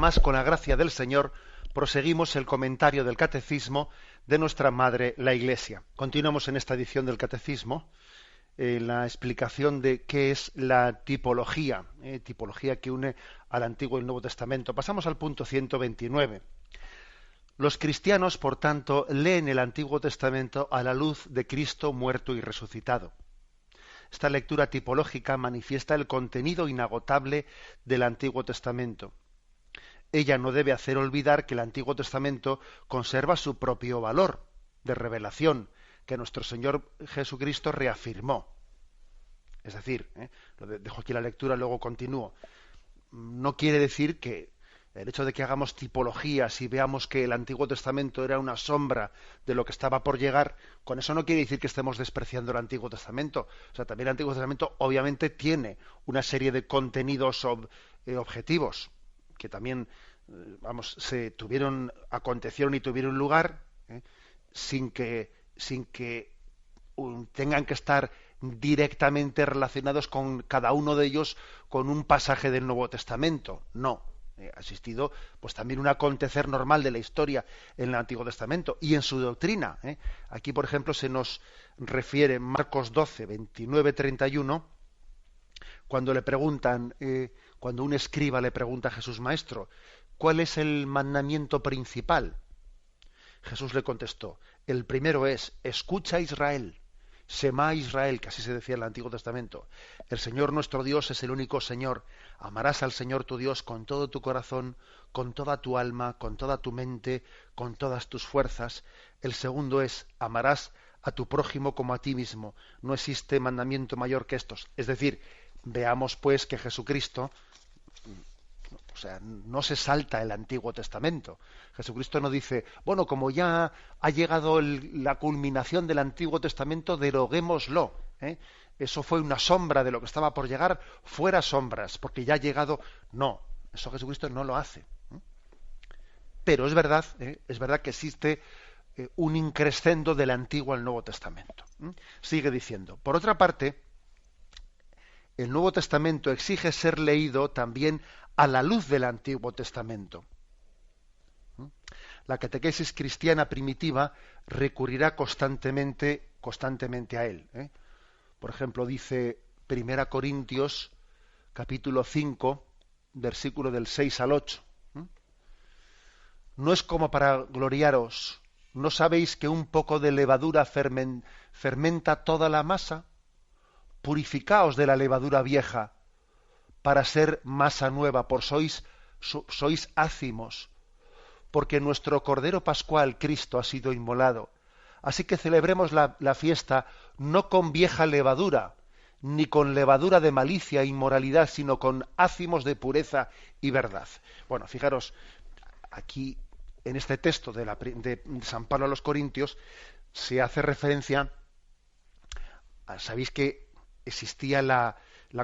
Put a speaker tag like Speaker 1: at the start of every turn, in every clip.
Speaker 1: más, con la gracia del Señor, proseguimos el comentario del Catecismo de nuestra Madre, la Iglesia. Continuamos en esta edición del Catecismo, la explicación de qué es la tipología, tipología que une al Antiguo y el Nuevo Testamento. Pasamos al punto 129. Los cristianos, por tanto, leen el Antiguo Testamento a la luz de Cristo muerto y resucitado. Esta lectura tipológica manifiesta el contenido inagotable del Antiguo Testamento. Ella no debe hacer olvidar que el Antiguo Testamento conserva su propio valor de revelación, que nuestro Señor Jesucristo reafirmó. Es decir, dejo aquí la lectura, luego continúo. No quiere decir que el hecho de que hagamos tipologías y veamos que el Antiguo Testamento era una sombra de lo que estaba por llegar, con eso no quiere decir que estemos despreciando el Antiguo Testamento. O sea, también el Antiguo Testamento obviamente tiene una serie de contenidos objetivos que también, acontecieron y tuvieron lugar, sin que tengan que estar directamente relacionados con cada uno de ellos con un pasaje del Nuevo Testamento. No. Ha existido pues también un acontecer normal de la historia en el Antiguo Testamento y en su doctrina. Aquí, por ejemplo, se nos refiere Marcos 12, 29, 31, cuando le preguntan, cuando un escriba le pregunta a Jesús: Maestro, ¿cuál es el mandamiento principal? Jesús le contestó: el primero es: escucha Israel, Shema Israel, que así se decía en el Antiguo Testamento. El Señor nuestro Dios es el único Señor. Amarás al Señor tu Dios con todo tu corazón, con toda tu alma, con toda tu mente, con todas tus fuerzas. El segundo es: amarás a tu prójimo como a ti mismo. No existe mandamiento mayor que estos. Es decir, veamos pues que Jesucristo, o sea, no se salta el Antiguo Testamento. Jesucristo no dice, bueno, como ya ha llegado la culminación del Antiguo Testamento, deroguémoslo. Eso fue una sombra de lo que estaba por llegar, fuera sombras, porque ya ha llegado. No, eso Jesucristo no lo hace. Pero es verdad que existe un increscendo del Antiguo al Nuevo Testamento. Sigue diciendo, por otra parte, el Nuevo Testamento exige ser leído también a la luz del Antiguo Testamento. La catequesis cristiana primitiva recurrirá constantemente a él. Por ejemplo, dice 1 Corintios, capítulo 5, versículo del 6 al 8. No es como para gloriaros. ¿No sabéis que un poco de levadura fermenta toda la masa? Purificaos de la levadura vieja, para ser masa nueva, sois ácimos, porque nuestro Cordero Pascual, Cristo, ha sido inmolado. Así que celebremos la fiesta no con vieja levadura, ni con levadura de malicia e inmoralidad, sino con ácimos de pureza y verdad. Bueno, fijaros, aquí en este texto de San Pablo a los Corintios se hace referencia, sabéis que existía la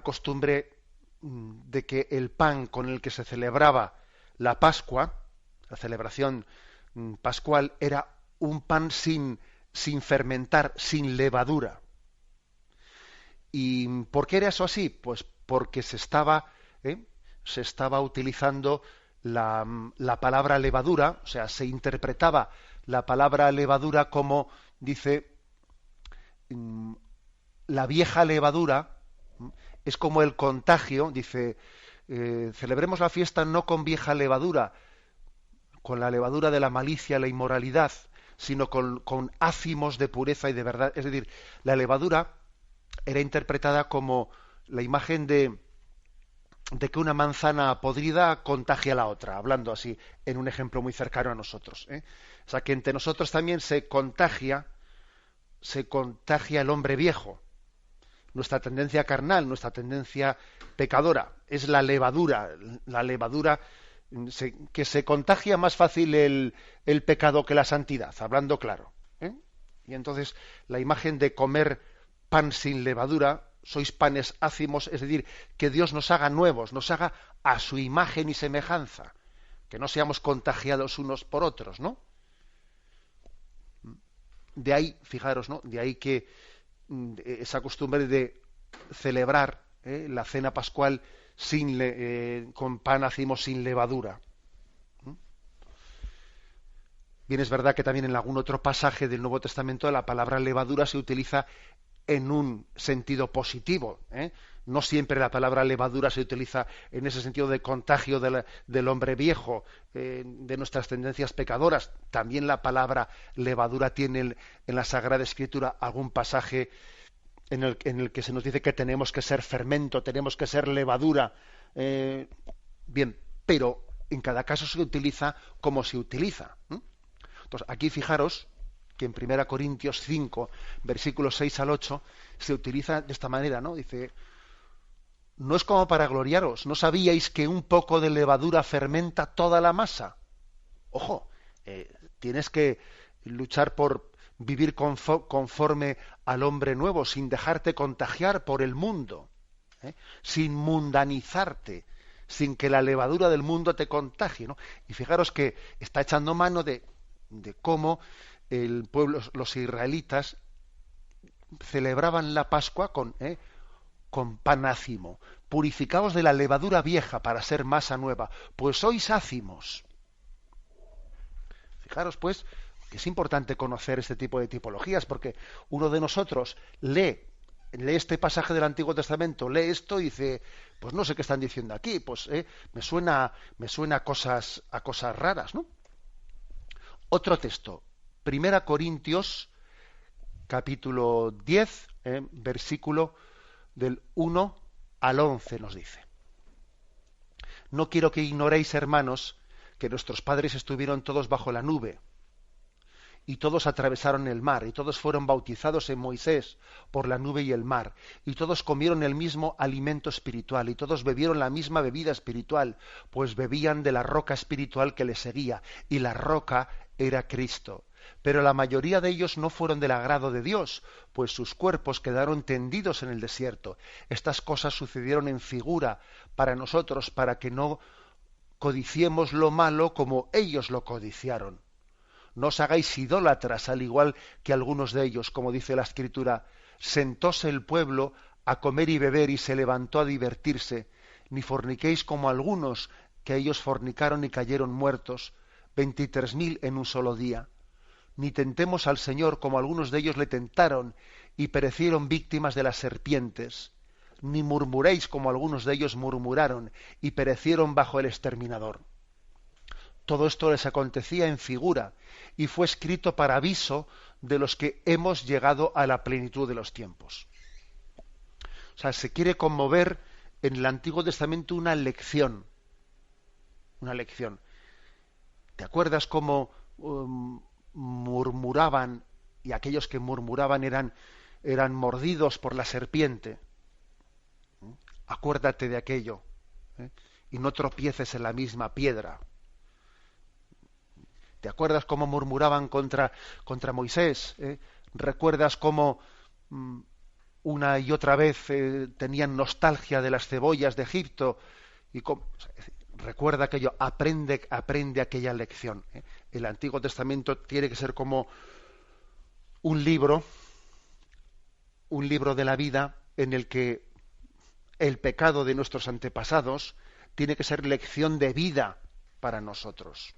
Speaker 1: costumbre de que el pan con el que se celebraba la Pascua, la celebración pascual, era un pan sin fermentar, sin levadura. ¿Y por qué era eso así? Pues porque se estaba utilizando la palabra levadura, o sea, se interpretaba la palabra levadura como, dice, la vieja levadura es como el contagio, dice, celebremos la fiesta no con vieja levadura, con la levadura de la malicia, la inmoralidad, sino con ácimos de pureza y de verdad. Es decir, la levadura era interpretada como la imagen de que una manzana podrida contagia a la otra, hablando así, en un ejemplo muy cercano a nosotros. O sea, que entre nosotros también se contagia el hombre viejo. Nuestra tendencia carnal, nuestra tendencia pecadora, es la levadura que se contagia más fácil el pecado que la santidad, hablando claro. Y entonces la imagen de comer pan sin levadura, sois panes ácimos, es decir, que Dios nos haga nuevos, nos haga a su imagen y semejanza, que no seamos contagiados unos por otros, ¿no? De ahí, fijaros, ¿no? De ahí que esa costumbre de celebrar la cena pascual con pan hacemos sin levadura. Bien, es verdad que también en algún otro pasaje del Nuevo Testamento la palabra levadura se utiliza en un sentido positivo, ¿eh? No siempre la palabra levadura se utiliza en ese sentido de contagio del hombre viejo, de nuestras tendencias pecadoras. También la palabra levadura tiene en la Sagrada Escritura algún pasaje en el que se nos dice que tenemos que ser fermento, tenemos que ser levadura. Bien, pero en cada caso se utiliza como se utiliza. Entonces, aquí fijaros que en 1 Corintios 5, versículos 6 al 8, se utiliza de esta manera, ¿no? Dice, no es como para gloriaros, ¿no sabíais que un poco de levadura fermenta toda la masa? Ojo, tienes que luchar por vivir conforme al hombre nuevo, sin dejarte contagiar por el mundo, sin mundanizarte, sin que la levadura del mundo te contagie, ¿no? Y fijaros que está echando mano de cómo el pueblo, los israelitas, celebraban la Pascua con pan ácimo. Purificaos de la levadura vieja para ser masa nueva, pues sois ácimos. Fijaros, pues, que es importante conocer este tipo de tipologías, porque uno de nosotros lee este pasaje del Antiguo Testamento, lee esto y dice, pues no sé qué están diciendo aquí, pues me suena a cosas raras, ¿no? Otro texto, 1 Corintios, capítulo 10, versículo del 1 al 11 nos dice: No quiero que ignoréis, hermanos, que nuestros padres estuvieron todos bajo la nube, y todos atravesaron el mar, y todos fueron bautizados en Moisés por la nube y el mar, y todos comieron el mismo alimento espiritual, y todos bebieron la misma bebida espiritual, pues bebían de la roca espiritual que les seguía, y la roca era Cristo. Pero la mayoría de ellos no fueron del agrado de Dios, pues sus cuerpos quedaron tendidos en el desierto. Estas cosas sucedieron en figura para nosotros, para que no codiciemos lo malo como ellos lo codiciaron. No os hagáis idólatras, al igual que algunos de ellos, como dice la Escritura. Sentóse el pueblo a comer y beber y se levantó a divertirse. Ni forniquéis como algunos, que ellos fornicaron y cayeron muertos, 23.000 en un solo día. Ni tentemos al Señor como algunos de ellos le tentaron y perecieron víctimas de las serpientes. Ni murmuréis como algunos de ellos murmuraron y perecieron bajo el exterminador. Todo esto les acontecía en figura y fue escrito para aviso de los que hemos llegado a la plenitud de los tiempos. O sea, se quiere conmover en el Antiguo Testamento una lección. Una lección. ¿Te acuerdas cómo murmuraban, y aquellos que murmuraban eran mordidos por la serpiente? Acuérdate de aquello, y no tropieces en la misma piedra. ¿Te acuerdas cómo murmuraban contra Moisés? ¿Recuerdas cómo una y otra vez tenían nostalgia de las cebollas de Egipto? Recuerda aquello, aprende aquella lección. El Antiguo Testamento tiene que ser como un libro de la vida en el que el pecado de nuestros antepasados tiene que ser lección de vida para nosotros.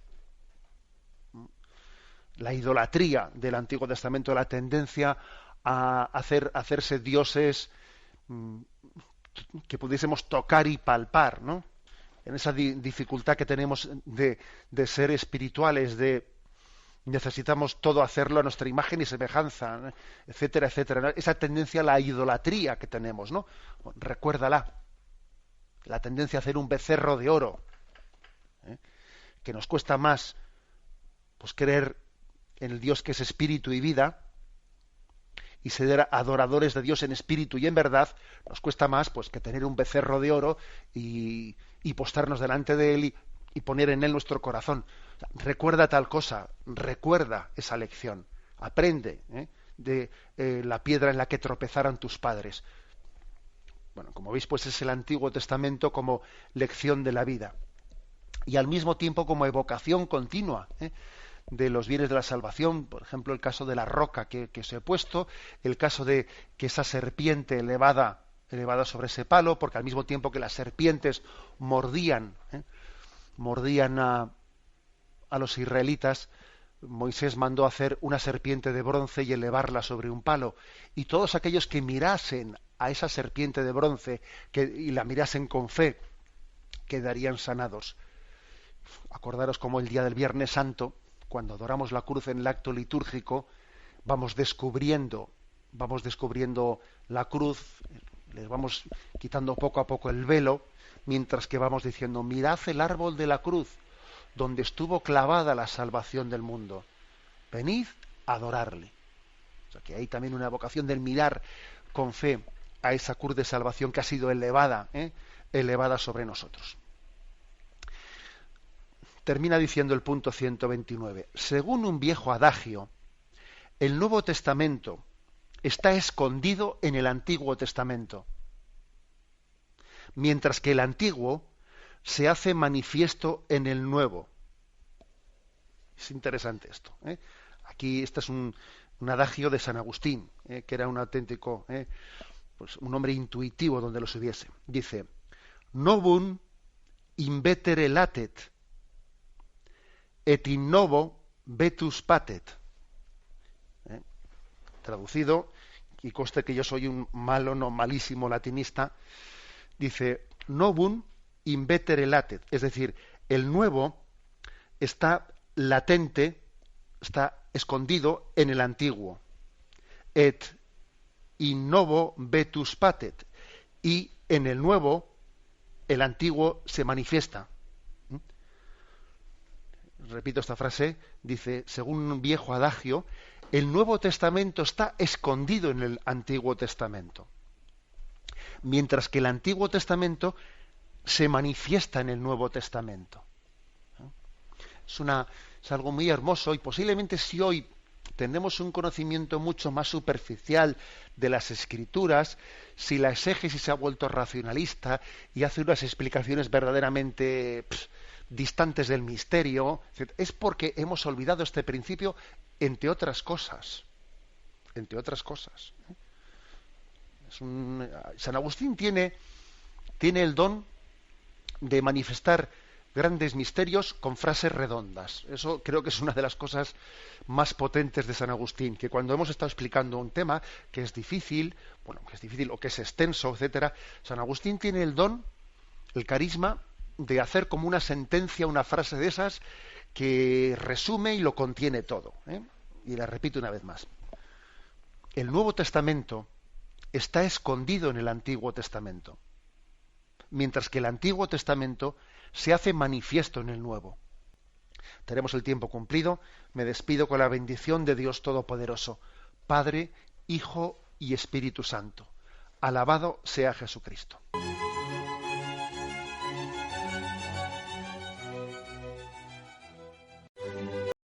Speaker 1: La idolatría del Antiguo Testamento, la tendencia a hacerse dioses que pudiésemos tocar y palpar, ¿no? En esa dificultad que tenemos de ser espirituales, necesitamos todo hacerlo a nuestra imagen y semejanza, ¿no? Etcétera, etcétera, ¿no? Esa tendencia a la idolatría que tenemos, ¿no? Recuérdala. La tendencia a hacer un becerro de oro, que nos cuesta más pues creer en el Dios que es espíritu y vida, y ser adoradores de Dios en espíritu y en verdad, nos cuesta más pues que tener un becerro de oro y postrarnos delante de él y poner en él nuestro corazón. O sea, recuerda tal cosa, recuerda esa lección, aprende de la piedra en la que tropezaron tus padres. Bueno, como veis, pues es el Antiguo Testamento como lección de la vida y al mismo tiempo como evocación continua de los bienes de la salvación. Por ejemplo, el caso de la roca que os he puesto, el caso de que esa serpiente elevada sobre ese palo, porque al mismo tiempo que las serpientes mordían a los israelitas, Moisés mandó hacer una serpiente de bronce y elevarla sobre un palo, y todos aquellos que mirasen a esa serpiente de bronce y la mirasen con fe, quedarían sanados. Acordaros como el día del Viernes Santo, cuando adoramos la cruz en el acto litúrgico, vamos descubriendo la cruz, les vamos quitando poco a poco el velo, mientras que vamos diciendo, mirad el árbol de la cruz, donde estuvo clavada la salvación del mundo. Venid a adorarle. O sea que hay también una vocación del mirar con fe a esa cruz de salvación que ha sido elevada sobre nosotros. Termina diciendo el punto 129. Según un viejo adagio, el Nuevo Testamento está escondido en el Antiguo Testamento, mientras que el Antiguo se hace manifiesto en el Nuevo. Es interesante esto. Aquí este es un adagio de San Agustín, que era un auténtico, pues un hombre intuitivo donde los hubiese. Dice, novum invetere latet, et in novo vetus patet. Traducido, y conste que yo soy un malísimo latinista, dice, novum invetere latet, es decir, el nuevo está latente, está escondido en el antiguo. Et in novo vetus patet, y en el nuevo, el antiguo se manifiesta. Repito esta frase, dice, según un viejo adagio, el Nuevo Testamento está escondido en el Antiguo Testamento, mientras que el Antiguo Testamento se manifiesta en el Nuevo Testamento. Es algo muy hermoso, y posiblemente si hoy tenemos un conocimiento mucho más superficial de las Escrituras, si la exégesis se ha vuelto racionalista y hace unas explicaciones verdaderamente distantes del misterio, es porque hemos olvidado este principio, entre otras cosas. Entre otras cosas. San Agustín tiene el don de manifestar grandes misterios con frases redondas. Eso creo que es una de las cosas más potentes de San Agustín, que cuando hemos estado explicando un tema que es difícil, o que es extenso, etcétera, San Agustín tiene el don, el carisma de hacer como una sentencia, una frase de esas que resume y lo contiene todo. Y la repito una vez más. El Nuevo Testamento está escondido en el Antiguo Testamento, mientras que el Antiguo Testamento se hace manifiesto en el Nuevo. Tenemos el tiempo cumplido. Me despido con la bendición de Dios Todopoderoso, Padre, Hijo y Espíritu Santo. Alabado sea Jesucristo.